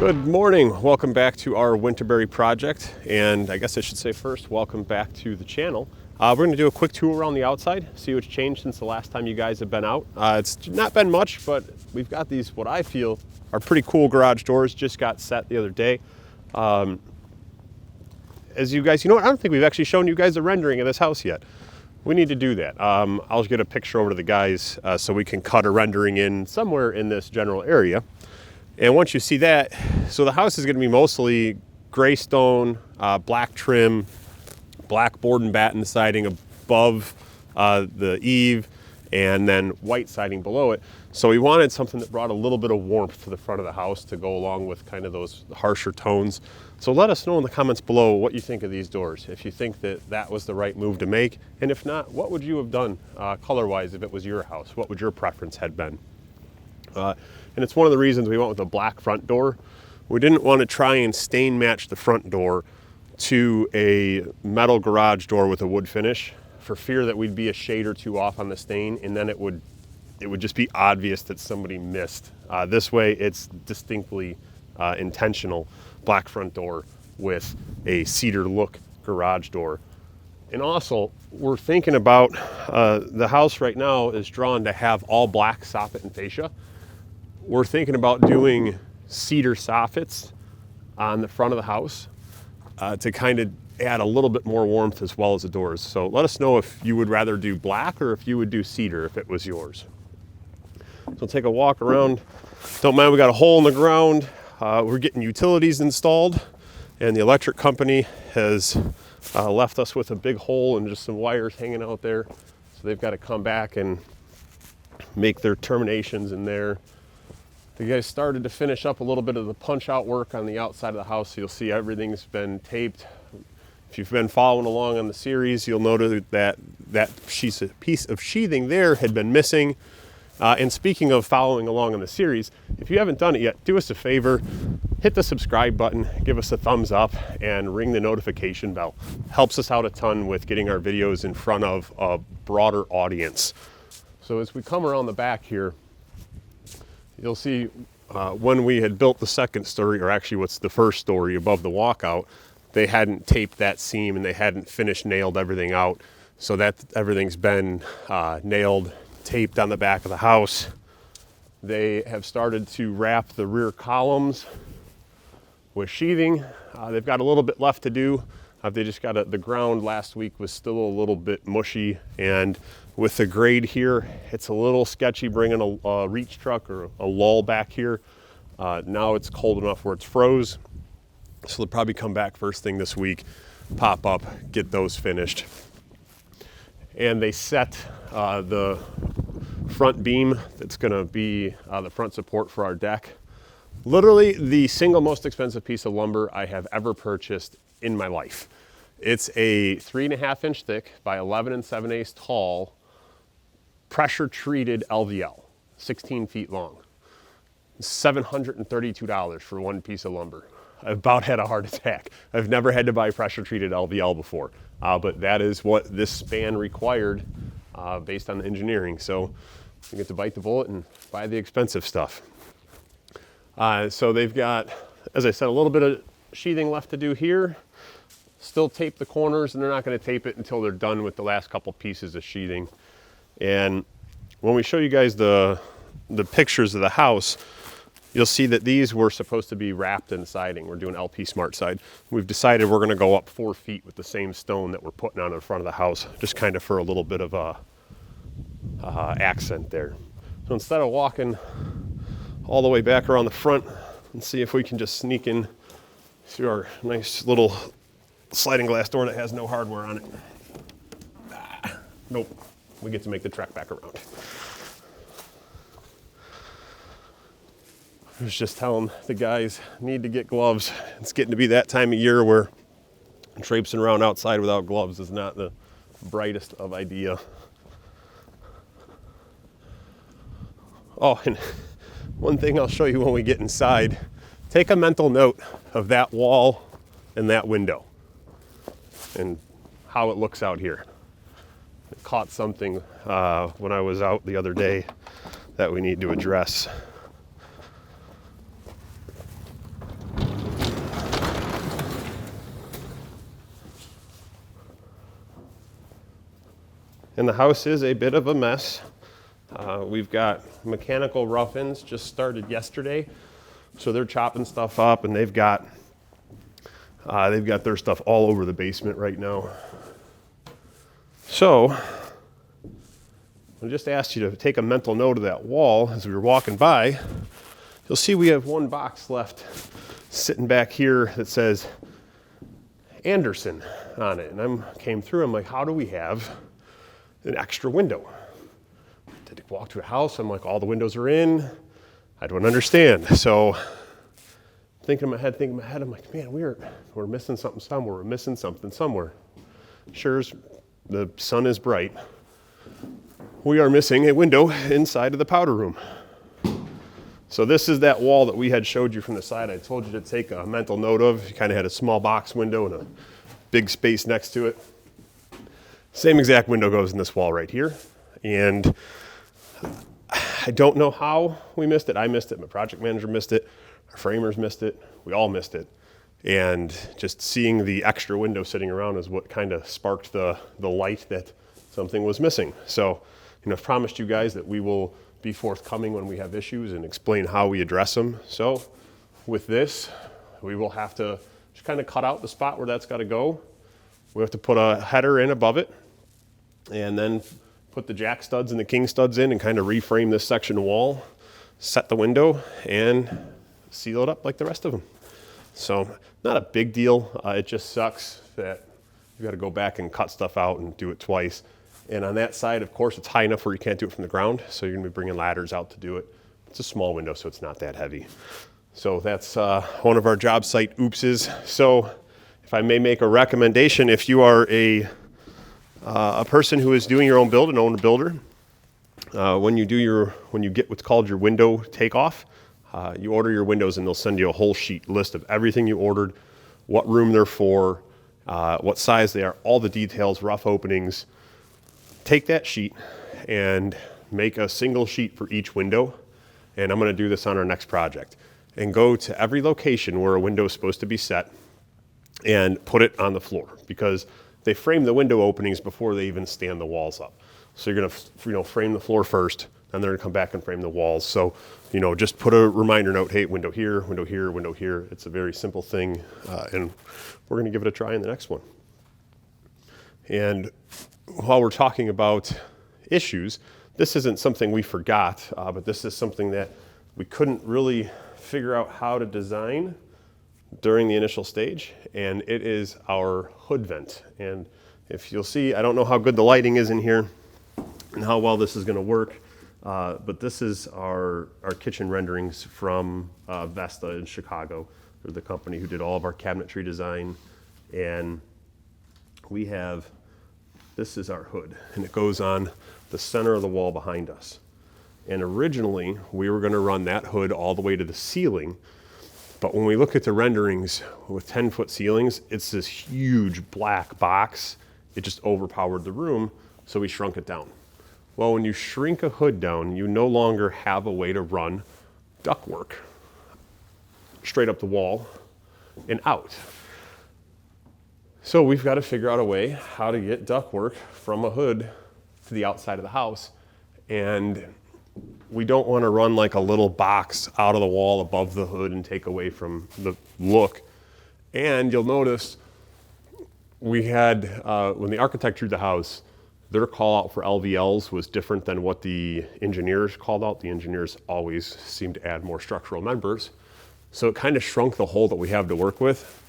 Good morning. Welcome back to our Winterberry project, and I guess I should say first, welcome back to the channel. We're going to do a quick tour around the outside, see what's changed since the last time you guys have been out. It's not been much, but we've got these, what I feel are pretty cool garage doors, just got set the other day. As you guys, you know what, I don't think we've actually shown you guys the rendering of this house yet. We need to do that. I'll get a picture over to the guys so we can cut a rendering in somewhere in this general area. And once you see that, so the house is going to be mostly gray stone, black trim, black board and batten siding above the eave, and then white siding below it. So we wanted something that brought a little bit of warmth to the front of the house to go along with kind of those harsher tones. So let us know in the comments below what you think of these doors, if you think that that was the right move to make. And if not, what would you have done color-wise if it was your house? What would your preference had been? And it's one of the reasons we went with a black front door. We didn't want to try and stain match the front door to a metal garage door with a wood finish for fear that we'd be a shade or two off on the stain, and then it would just be obvious that somebody missed. This way it's distinctly intentional black front door with a cedar look garage door. And also we're thinking about the house right now is drawn to have all black soffit and fascia. We're thinking about doing cedar soffits on the front of the house to kind of add a little bit more warmth as well as the doors. So let us know if you would rather do black or if you would do cedar if it was yours. So take a walk around. Don't mind, we got a hole in the ground. We're getting utilities installed, and the electric company has left us with a big hole and just some wires hanging out there. So they've got to come back and make their terminations in there. The guys started to finish up a little bit of the punch out work on the outside of the house. So you'll see everything's been taped. If you've been following along on the series, you'll notice that piece of sheathing there had been missing. And speaking of following along on the series, if you haven't done it yet, do us a favor, hit the subscribe button, give us a thumbs up, and ring the notification bell. Helps us out a ton with getting our videos in front of a broader audience. So as we come around the back here, you'll see when we had built the second story, or actually what's the first story above the walkout, they hadn't taped that seam and they hadn't nailed everything out. So that everything's been nailed, taped on the back of the house. They have started to wrap the rear columns with sheathing. They've got a little bit left to do. They just got the ground last week was still a little bit mushy, and with the grade here, it's a little sketchy bringing a reach truck or a lull back here. Now it's cold enough where it's froze, so they'll probably come back first thing this week, pop up, get those finished. And they set the front beam that's gonna be the front support for our deck. Literally the single most expensive piece of lumber I have ever purchased in my life. It's a 3.5 inch thick by 11 7/8 tall, pressure treated LVL, 16 feet long. $732 for one piece of lumber. I about had a heart attack. I've never had to buy pressure treated LVL before, but that is what this span required based on the engineering. So you get to bite the bullet and buy the expensive stuff. So they've got, as I said, a little bit of sheathing left to do here. Still tape the corners, and they're not going to tape it until they're done with the last couple pieces of sheathing. And when we show you guys the pictures of the house, you'll see that these were supposed to be wrapped in siding. We're doing LP Smart side. We've decided we're going to go up 4 feet with the same stone that we're putting on the front of the house, just kind of for a little bit of a accent there. So instead of walking all the way back around the front, and see if we can just sneak in through our nice little sliding glass door that has no hardware on it. Nope, we get to make the trek back around. I was just telling the guys, need to get gloves. It's getting to be that time of year where traipsing around outside without gloves is not the brightest of idea. Oh, and one thing I'll show you when we get inside, take a mental note of that wall and that window and how it looks out here. I caught something when I was out the other day that we need to address. And the house is a bit of a mess. We've got mechanical rough-ins just started yesterday. So they're chopping stuff up, and they've got their stuff all over the basement right now. So I just asked you to take a mental note of that wall as we were walking by. You'll see we have one box left sitting back here that says Anderson on it. And I came through, I'm like, how do we have an extra window? Did I walk to a house? I'm like, all the windows are in. I don't understand. So thinking in my head, I'm like, man, we're missing something somewhere. We're missing something somewhere. Sure as the sun is bright, we are missing a window inside of the powder room. So this is that wall that we had showed you from the side. I told you to take a mental note of. You kind of had a small box window and a big space next to it. Same exact window goes in this wall right here. And I don't know how we missed it. I missed it. My project manager missed it. Our framers missed it. We all missed it. And just seeing the extra window sitting around is what kind of sparked the light that something was missing. So, I've promised you guys that we will be forthcoming when we have issues and explain how we address them. So with this, we will have to just kind of cut out the spot where that's got to go. We have to put a header in above it and then put the jack studs and the king studs in and kind of reframe this section wall, set the window, and seal it up like the rest of them. So not a big deal. It just sucks that you got to go back and cut stuff out and do it twice. And on that side, of course, it's high enough where you can't do it from the ground, so you're going to be bringing ladders out to do it. It's a small window, so it's not that heavy. So that's one of our job site oopses. So if I may make a recommendation, if you are a person who is doing your own build, an owner builder, when you get what's called your window takeoff, you order your windows and they'll send you a whole sheet list of everything you ordered, what room they're for, what size they are, all the details, rough openings. Take that sheet and make a single sheet for each window. And I'm going to do this on our next project. And go to every location where a window is supposed to be set and put it on the floor, because they frame the window openings before they even stand the walls up. So you're going to frame the floor first, and they're going to come back and frame the walls. So just put a reminder note, hey, window here, window here, window here. It's a very simple thing, and we're going to give it a try in the next one. And while we're talking about issues, this isn't something we forgot, but this is something that we couldn't really figure out how to design during the initial stage, and it is our hood vent. And if you'll see, I don't know how good the lighting is in here and how well this is going to work, but this is our kitchen renderings from Vesta in Chicago. They're the company who did all of our cabinetry design, and this is our hood, and it goes on the center of the wall behind us. And originally, we were going to run that hood all the way to the ceiling, but when we look at the renderings with 10-foot ceilings, it's this huge black box. It just overpowered the room, so we shrunk it down. Well, when you shrink a hood down, you no longer have a way to run ductwork straight up the wall and out. So we've got to figure out a way how to get ductwork from a hood to the outside of the house. And we don't want to run like a little box out of the wall above the hood and take away from the look. And you'll notice we had, when the architect drew the house, their call out for LVLs was different than what the engineers called out. The engineers always seem to add more structural members. So it kind of shrunk the hole that we have to work with.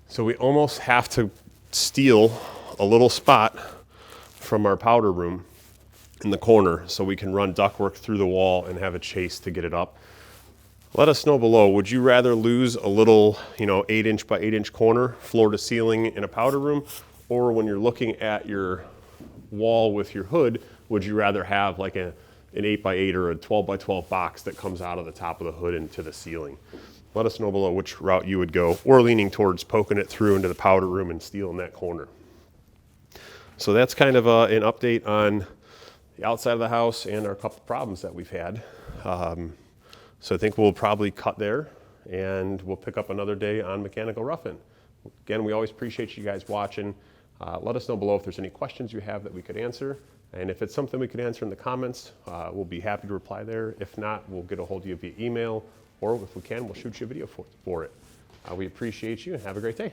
So we almost have to steal a little spot from our powder room in the corner so we can run ductwork through the wall and have a chase to get it up. Let us know below, would you rather lose a little 8-inch by 8-inch corner, floor to ceiling in a powder room, or when you're looking at your wall with your hood, would you rather have like an 8 by 8 or a 12 by 12 box that comes out of the top of the hood into the ceiling? Let us know below which route you would go. We're leaning towards poking it through into the powder room and stealing that corner. So that's kind of an update on the outside of the house and our couple problems that we've had. So I think we'll probably cut there, and we'll pick up another day on mechanical rough-in. Again, we always appreciate you guys watching. Let us know below if there's any questions you have that we could answer. And if it's something we could answer in the comments, we'll be happy to reply there. If not, we'll get a hold of you via email, or if we can, we'll shoot you a video for it. We appreciate you and have a great day.